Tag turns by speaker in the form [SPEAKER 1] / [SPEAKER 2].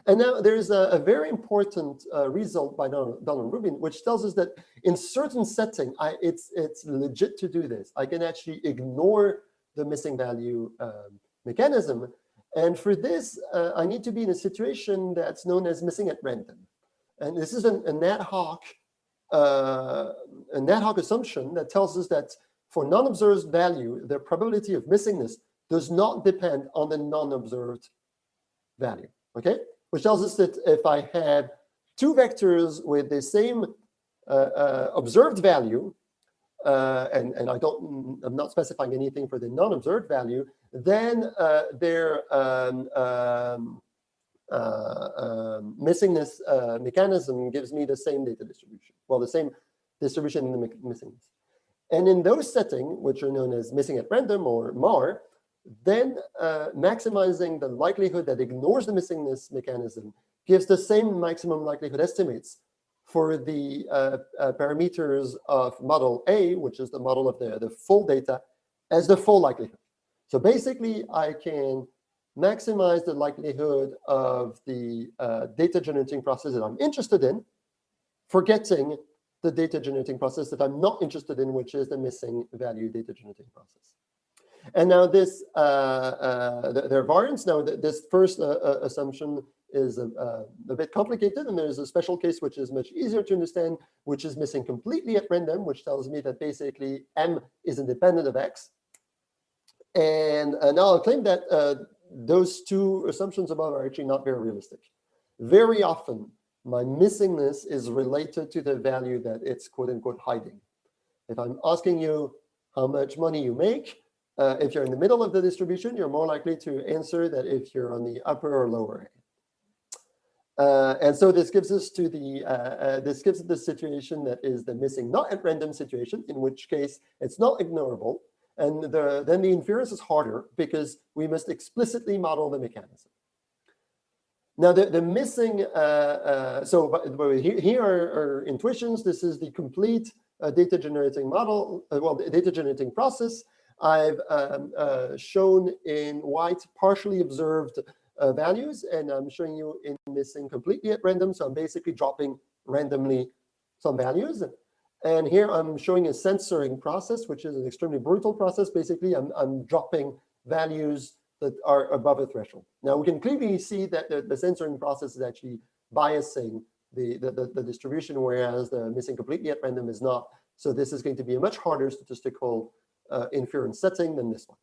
[SPEAKER 1] And now there's a very important result by Donald Rubin, which tells us that in certain setting, it's legit to do this. I can actually ignore the missing value mechanism. And for this, I need to be in a situation that's known as missing at random. And this is an ad hoc assumption that tells us that for non-observed value, the probability of missingness does not depend on the non-observed value, okay? Which tells us that if I have two vectors with the same observed value, and I'm not specifying anything for the non-observed value, then their missingness mechanism gives me the same data distribution. Well, the same distribution in the missingness. And in those settings, which are known as missing at random or MAR, then maximizing the likelihood that ignores the missingness mechanism gives the same maximum likelihood estimates for the parameters of model A, which is the model of the full data, as the full likelihood. So basically, I can maximize the likelihood of the data generating process that I'm interested in, forgetting the data generating process that I'm not interested in, which is the missing value data generating process. And now this, there are variants. Now, this first assumption is a bit complicated, and there's a special case which is much easier to understand, which is missing completely at random, which tells me that basically M is independent of X. And now I'll claim that those two assumptions above are actually not very realistic. Very often, my missingness is related to the value that it's quote unquote hiding. If I'm asking you how much money you make, if you're in the middle of the distribution, you're more likely to answer that if you're on the upper or lower end. And so this gives us to the situation that is the missing not at random situation, in which case it's not ignorable. And then the inference is harder because we must explicitly model the mechanism. Now, the missing, here are intuitions. This is the complete data generating model, the data generating process. I've shown in white partially observed values, and I'm showing you in missing completely at random. So I'm basically dropping randomly some values. And here I'm showing a censoring process, which is an extremely brutal process. Basically, I'm dropping values that are above a threshold. Now, we can clearly see that the censoring process is actually biasing the distribution, whereas the missing completely at random is not. So this is going to be a much harder statistical inference setting than this one.